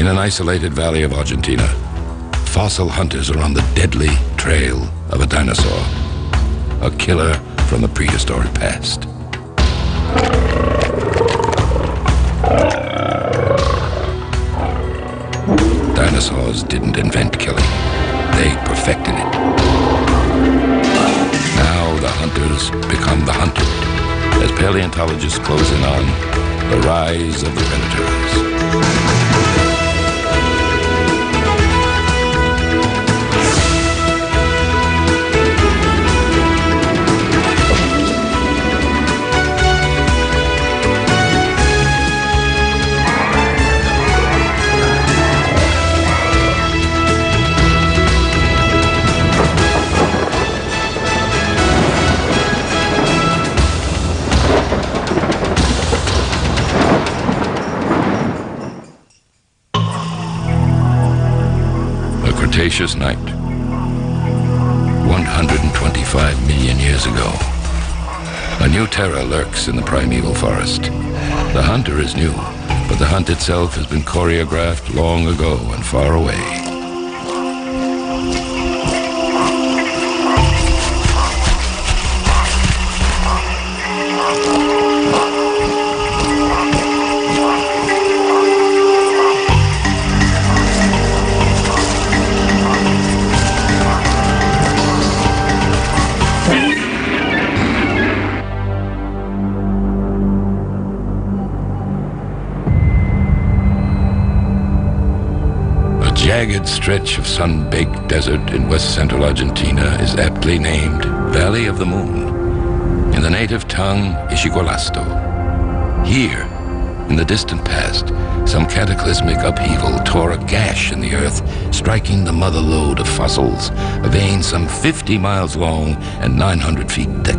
In an isolated valley of Argentina, fossil hunters are on the deadly trail of a dinosaur, a killer from the prehistoric past. Dinosaurs didn't invent killing, they perfected it. Now the hunters become the hunted, as paleontologists close in on the rise of the predators. Cretaceous night, 125 million years ago. A new terror lurks in the primeval forest. The hunter is new, but the hunt itself has been choreographed long ago and far away. Jagged stretch of sun-baked desert in west-central Argentina is aptly named Valley of the Moon, in the native tongue, Ishigualasto. Here, in the distant past, some cataclysmic upheaval tore a gash in the earth, striking the mother lode of fossils, a vein some 50 miles long and 900 feet thick.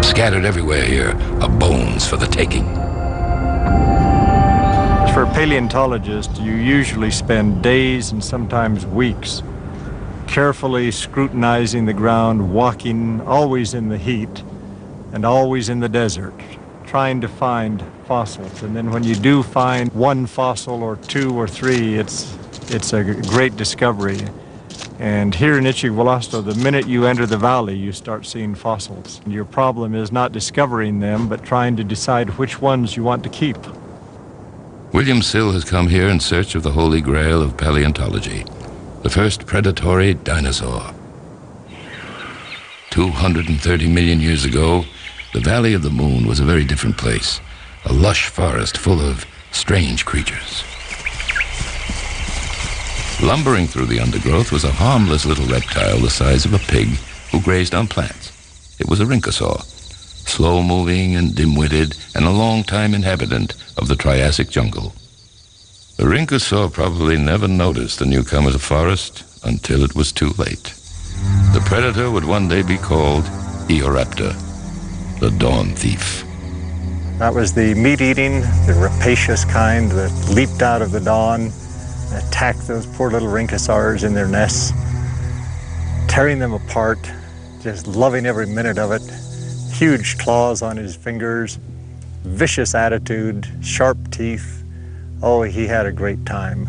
Scattered everywhere here are bones for the taking. For paleontologists, you usually spend days and sometimes weeks carefully scrutinizing the ground, walking always in the heat and always in the desert, trying to find fossils. And then when you do find one fossil or two or three, it's a great discovery. And here in Ishigualasto, the minute you enter the valley, you start seeing fossils. Your problem is not discovering them, but trying to decide which ones you want to keep. William Sill has come here in search of the holy grail of paleontology, the first predatory dinosaur. 230 million years ago, the Valley of the Moon was a very different place, a lush forest full of strange creatures. Lumbering through the undergrowth was a harmless little reptile the size of a pig who grazed on plants. It was a rhynchosaur, slow-moving and dim-witted and a long-time inhabitant of the Triassic jungle. The rhynchosaur probably never noticed the newcomer to the forest until it was too late. The predator would one day be called Eoraptor, the dawn thief. That was the meat-eating, the rapacious kind that leaped out of the dawn, attacked those poor little rhynchosaurs in their nests, tearing them apart, just loving every minute of it. Huge claws on his fingers, vicious attitude, sharp teeth. Oh, he had a great time.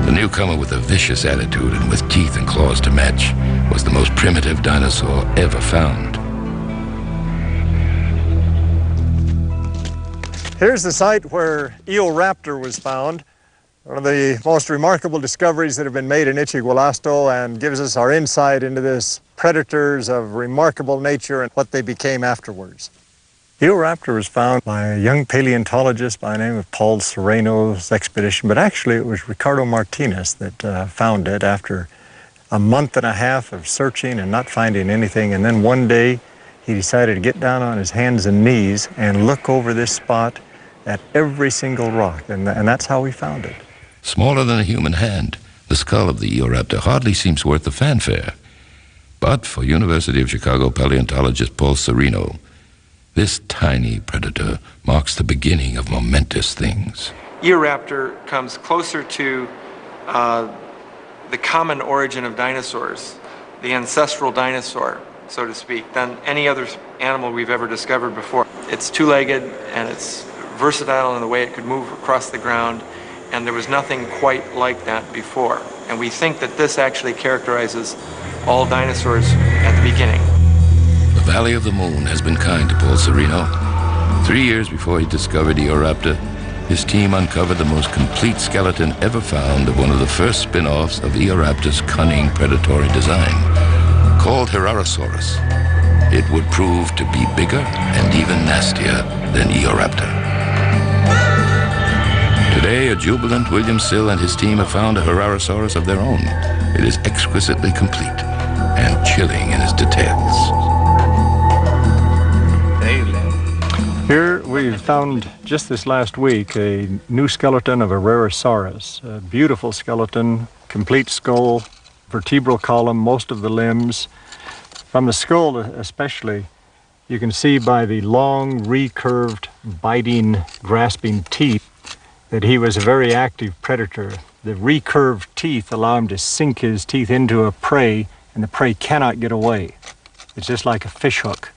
The newcomer with a vicious attitude and with teeth and claws to match was the most primitive dinosaur ever found. Here's the site where Eoraptor was found, one of the most remarkable discoveries that have been made in Ishigualasto, and gives us our insight into this predators of remarkable nature and what they became afterwards. Eoraptor was found by a young paleontologist by the name of Paul Sereno's expedition, but actually it was Ricardo Martinez that found it after a month and a half of searching and not finding anything. And then one day he decided to get down on his hands and knees and look over this spot at every single rock, and that's how we found it. Smaller than a human hand, the skull of the Eoraptor hardly seems worth the fanfare. But for University of Chicago paleontologist Paul Sereno, this tiny predator marks the beginning of momentous things. Eoraptor comes closer to the common origin of dinosaurs, the ancestral dinosaur, so to speak, than any other animal we've ever discovered before. It's two-legged and it's versatile in the way it could move across the ground, and there was nothing quite like that before. And we think that this actually characterizes all dinosaurs at the beginning. The Valley of the Moon has been kind to Paul Sereno. 3 years before he discovered Eoraptor, his team uncovered the most complete skeleton ever found of one of the first spin-offs of Eoraptor's cunning predatory design. Called Herrerasaurus, it would prove to be bigger and even nastier than Eoraptor. Today, a jubilant William Sill and his team have found a Herrerasaurus of their own. It is exquisitely complete and chilling in its details. Here we've found just this last week a new skeleton of a Herrerasaurus. A beautiful skeleton, complete skull, vertebral column, most of the limbs. From the skull especially, you can see by the long, recurved, biting, grasping teeth that he was a very active predator. The recurved teeth allow him to sink his teeth into a prey, and the prey cannot get away. It's just like a fish hook.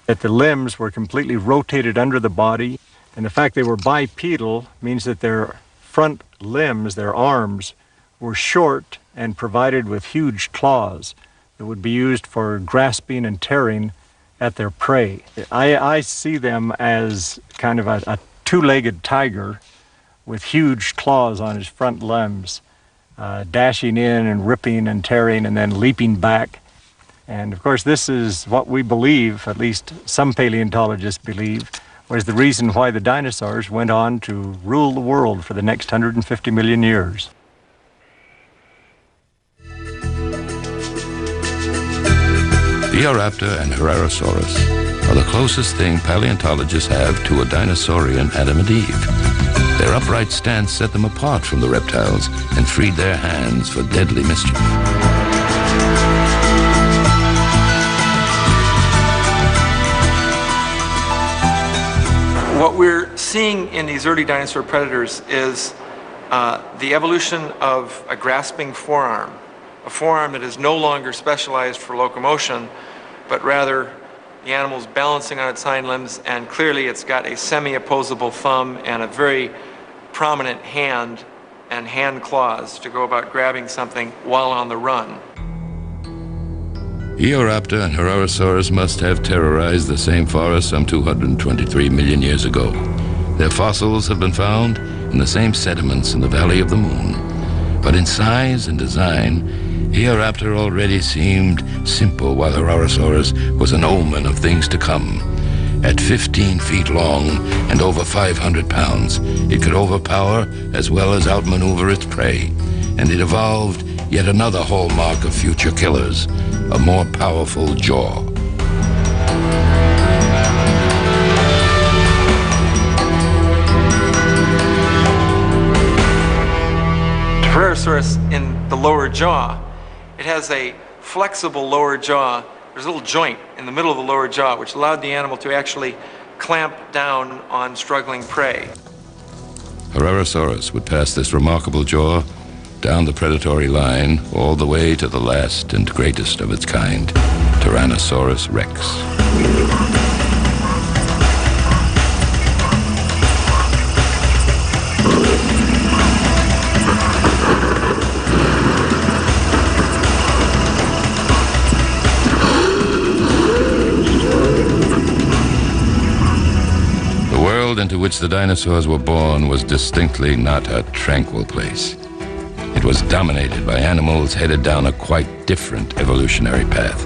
That the limbs were completely rotated under the body, and the fact they were bipedal means that their front limbs, their arms, were short and provided with huge claws that would be used for grasping and tearing at their prey. I see them as kind of a two-legged tiger with huge claws on his front limbs, dashing in and ripping and tearing and then leaping back. And of course, this is what we believe, at least some paleontologists believe, was the reason why the dinosaurs went on to rule the world for the next 150 million years. Eoraptor and Herrerasaurus are the closest thing paleontologists have to a dinosaurian Adam and Eve. Their upright stance set them apart from the reptiles and freed their hands for deadly mischief. What we're seeing in these early dinosaur predators is the evolution of a grasping forearm, a forearm that is no longer specialized for locomotion, but rather the animal's balancing on its hind limbs, and clearly it's got a semi-opposable thumb and a very prominent hand and hand claws to go about grabbing something while on the run. Eoraptor and Herrerasaurus must have terrorized the same forest some 223 million years ago. Their fossils have been found in the same sediments in the Valley of the Moon. But in size and design, Eoraptor already seemed simple, while Herrerasaurus was an omen of things to come. At 15 feet long and over 500 pounds, it could overpower as well as outmaneuver its prey, and it evolved yet another hallmark of future killers, a more powerful jaw. Herrerasaurus in the lower jaw, it has a flexible lower jaw. There's a little joint in the middle of the lower jaw which allowed the animal to actually clamp down on struggling prey. Herrerasaurus would pass this remarkable jaw down the predatory line all the way to the last and greatest of its kind, Tyrannosaurus rex. The world into which the dinosaurs were born was distinctly not a tranquil place. It was dominated by animals headed down a quite different evolutionary path.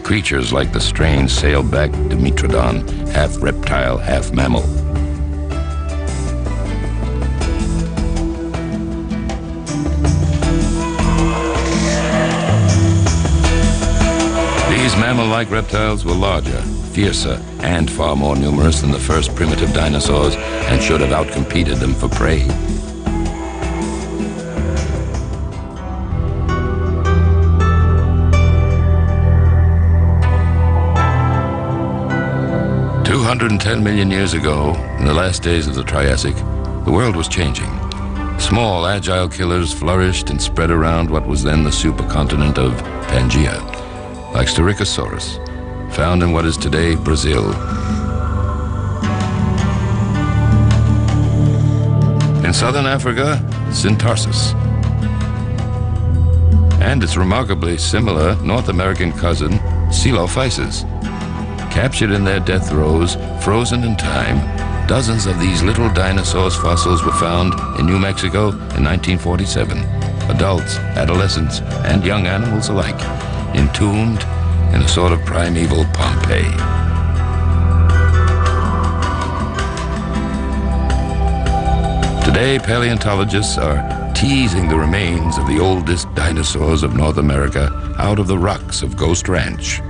Creatures like the strange sailback Dimetrodon, half reptile, half mammal. These mammal-like reptiles were larger, fiercer, and far more numerous than the first primitive dinosaurs, and should have outcompeted them for prey. $210 million years ago, in the last days of the Triassic, the world was changing. Small, agile killers flourished and spread around what was then the supercontinent of Pangaea, like Styracosaurus, found in what is today Brazil. In southern Africa, Syntarsus. And its remarkably similar North American cousin, Coelophysis. Captured in their death throes, frozen in time, dozens of these little dinosaurs fossils were found in New Mexico in 1947. Adults, adolescents, and young animals alike, entombed in a sort of primeval Pompeii. Today, paleontologists are teasing the remains of the oldest dinosaurs of North America out of the rocks of Ghost Ranch.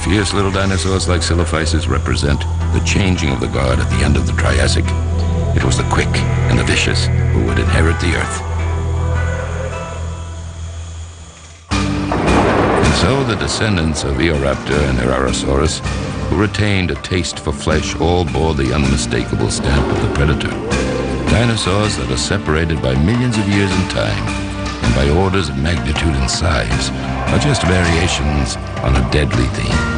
Fierce little dinosaurs like Coelophysis represent the changing of the guard at the end of the Triassic. It was the quick and the vicious who would inherit the earth. And so the descendants of Eoraptor and Erarosaurus, who retained a taste for flesh, all bore the unmistakable stamp of the predator. Dinosaurs that are separated by millions of years in time and by orders of magnitude and size are just variations on a deadly theme.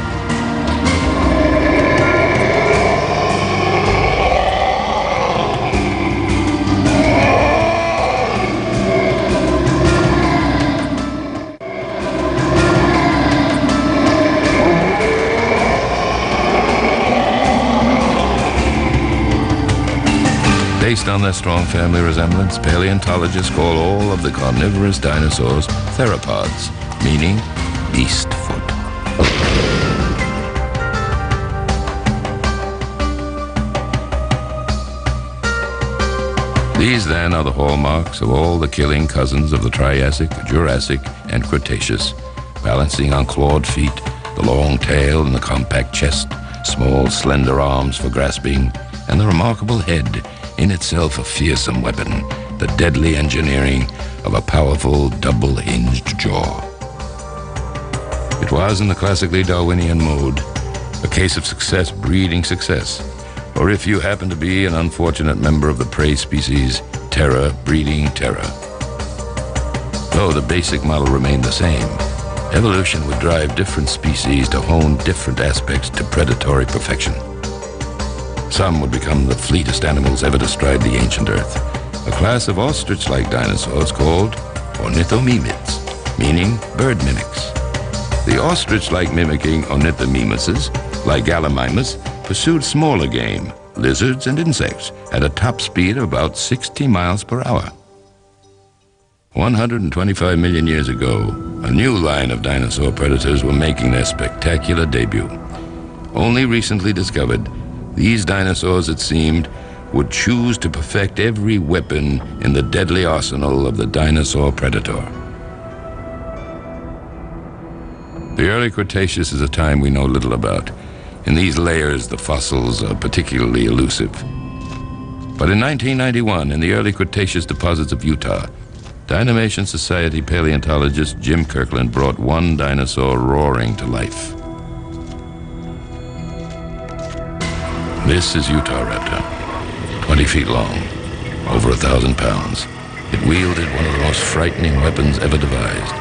Based on their strong family resemblance, paleontologists call all of the carnivorous dinosaurs theropods, meaning beast foot. These then are the hallmarks of all the killing cousins of the Triassic, Jurassic, and Cretaceous, balancing on clawed feet, the long tail and the compact chest, small slender arms for grasping, and the remarkable head, in itself a fearsome weapon, the deadly engineering of a powerful double-hinged jaw. It was, in the classically Darwinian mode, a case of success breeding success, or if you happen to be an unfortunate member of the prey species, terror breeding terror. Though the basic model remained the same, evolution would drive different species to hone different aspects to predatory perfection. Some would become the fleetest animals ever to stride the ancient earth, a class of ostrich-like dinosaurs called ornithomimids, meaning bird mimics. The ostrich-like mimicking ornithomimuses, like Gallimimus, pursued smaller game, lizards and insects, at a top speed of about 60 miles per hour. 125 million years ago, a new line of dinosaur predators were making their spectacular debut. Only recently discovered, these dinosaurs, it seemed, would choose to perfect every weapon in the deadly arsenal of the dinosaur predator. The early Cretaceous is a time we know little about. In these layers, the fossils are particularly elusive. But in 1991, in the early Cretaceous deposits of Utah, Dynamation Society paleontologist Jim Kirkland brought one dinosaur roaring to life. This is Utahraptor, 20 feet long, over 1,000 pounds. It wielded one of the most frightening weapons ever devised,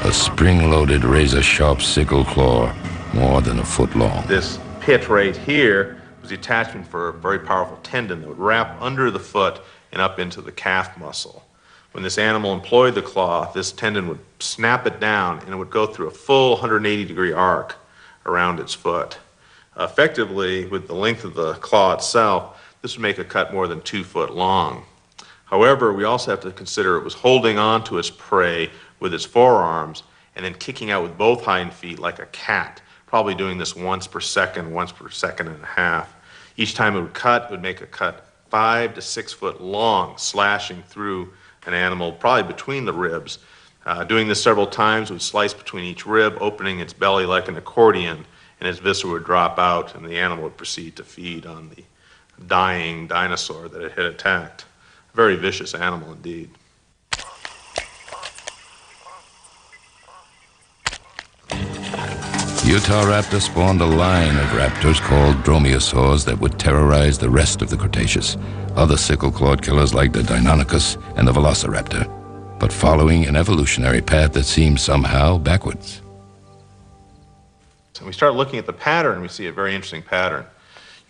a spring-loaded razor-sharp sickle claw, more than a foot long. This pit right here was the attachment for a very powerful tendon that would wrap under the foot and up into the calf muscle. When this animal employed the claw, this tendon would snap it down and it would go through a full 180-degree arc around its foot. Effectively, with the length of the claw itself, this would make a cut more than 2 foot long. However, we also have to consider it was holding on to its prey with its forearms and then kicking out with both hind feet like a cat, probably doing this once per second and a half. Each time it would cut, it would make a cut 5 to 6 foot long, slashing through an animal, probably between the ribs. Doing this several times, it would slice between each rib, opening its belly like an accordion, and its viscera would drop out, and the animal would proceed to feed on the dying dinosaur that it had attacked. Very vicious animal indeed. Utahraptor spawned a line of raptors called dromaeosaurs that would terrorize the rest of the Cretaceous. Other sickle-clawed killers like the Deinonychus and the Velociraptor, but following an evolutionary path that seems somehow backwards. So we start looking at the pattern, we see a very interesting pattern.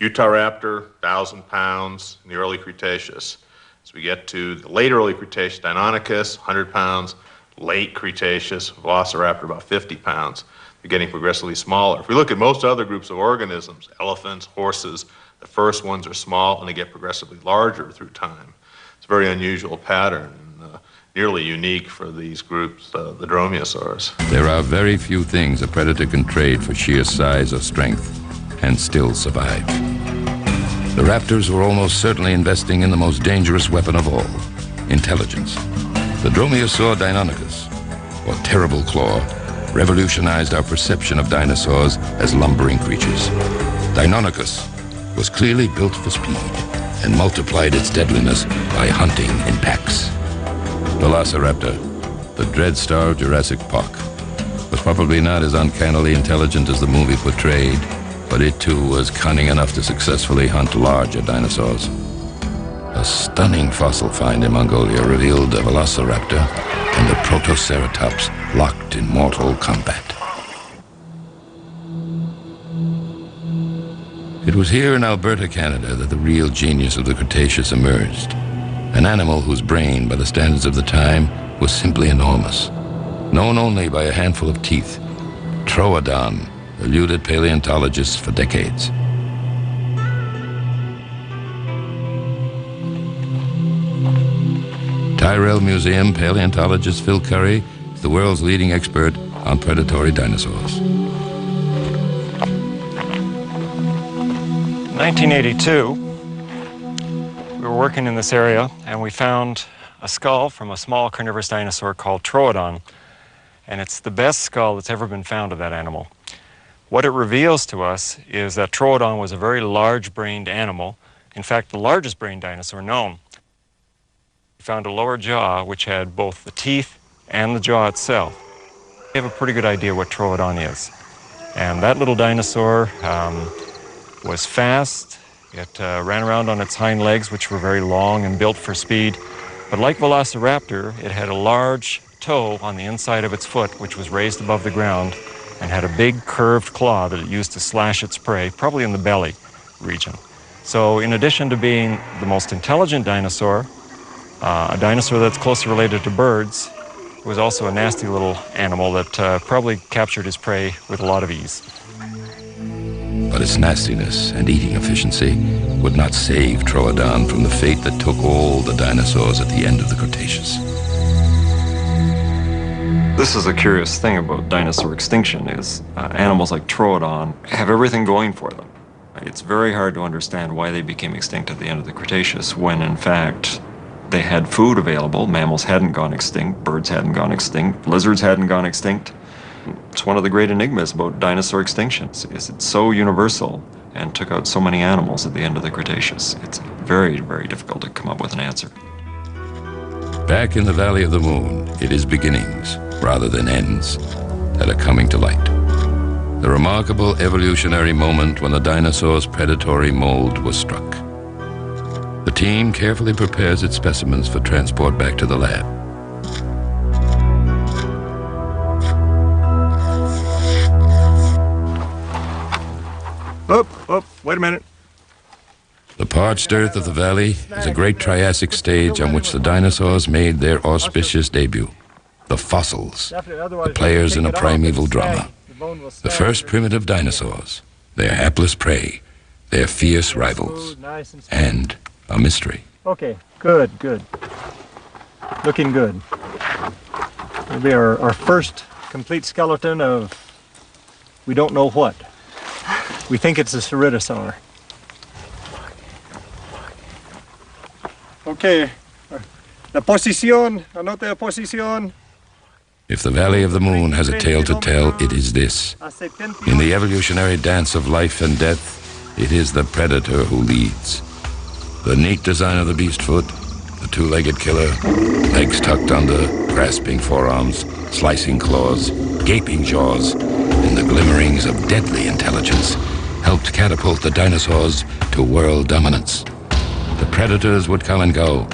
Utahraptor, 1,000 pounds in the early Cretaceous. As we get to the late early Cretaceous, Deinonychus, 100 pounds. Late Cretaceous, Velociraptor, about 50 pounds. They're getting progressively smaller. If we look at most other groups of organisms, elephants, horses, the first ones are small and they get progressively larger through time. It's a very unusual pattern, and nearly unique for these groups, the dromaeosaurs. There are very few things a predator can trade for sheer size or strength and still survive. The raptors were almost certainly investing in the most dangerous weapon of all, intelligence. The dromaeosaur Deinonychus, or terrible claw, revolutionized our perception of dinosaurs as lumbering creatures. Deinonychus was clearly built for speed and multiplied its deadliness by hunting in packs. Velociraptor, the dread star of Jurassic Park, was probably not as uncannily intelligent as the movie portrayed, but it too was cunning enough to successfully hunt larger dinosaurs. A stunning fossil find in Mongolia revealed a Velociraptor and the Protoceratops locked in mortal combat. It was here in Alberta, Canada, that the real genius of the Cretaceous emerged. An animal whose brain, by the standards of the time, was simply enormous. Known only by a handful of teeth, Troodon eluded paleontologists for decades. Tyrrell Museum paleontologist Phil Curry is the world's leading expert on predatory dinosaurs. In 1982, we were working in this area and we found a skull from a small carnivorous dinosaur called Troodon, and it's the best skull that's ever been found of that animal. What it reveals to us is that Troodon was a very large-brained animal, in fact the largest brained dinosaur known. We found a lower jaw which had both the teeth and the jaw itself. We have a pretty good idea what Troodon is. And that little dinosaur was fast. It ran around on its hind legs, which were very long and built for speed. But like Velociraptor, it had a large toe on the inside of its foot, which was raised above the ground, and had a big curved claw that it used to slash its prey, probably in the belly region. So in addition to being the most intelligent dinosaur, a dinosaur that's closely related to birds, it was also a nasty little animal that probably captured his prey with a lot of ease. But its nastiness and eating efficiency would not save Troodon from the fate that took all the dinosaurs at the end of the Cretaceous. This is a curious thing about dinosaur extinction is animals like Troodon have everything going for them. It's very hard to understand why they became extinct at the end of the Cretaceous when in fact they had food available. Mammals hadn't gone extinct, birds hadn't gone extinct, lizards hadn't gone extinct. It's one of the great enigmas about dinosaur extinctions is it's so universal and took out so many animals at the end of the Cretaceous. It's very, very difficult to come up with an answer. Back in the Valley of the Moon, it is beginnings, rather than ends, that are coming to light. The remarkable evolutionary moment when the dinosaur's predatory mold was struck. The team carefully prepares its specimens for transport back to the lab. Wait a minute. The parched earth of the valley is a great Triassic stage on which the dinosaurs made their auspicious debut. The fossils, the players in a primeval drama. The first primitive dinosaurs, their hapless prey, their fierce rivals, and a mystery. Okay, good. Looking good. It'll be our first complete skeleton of we don't know what. We think it's a ceratosaur. Okay, la posición, anote la posición. If the Valley of the Moon has a tale to tell, it is this. In the evolutionary dance of life and death, it is the predator who leads. The neat design of the beast foot, The two-legged killer, legs tucked under, grasping forearms, slicing claws, gaping jaws, and the glimmerings of deadly intelligence helped catapult the dinosaurs to world dominance. The predators would come and go.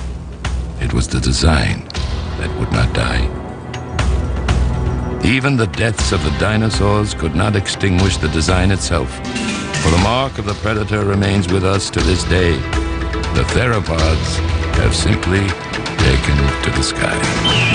It was the design that would not die. Even the deaths of the dinosaurs could not extinguish the design itself, for the mark of the predator remains with us to this day. The theropods have simply taken to the sky.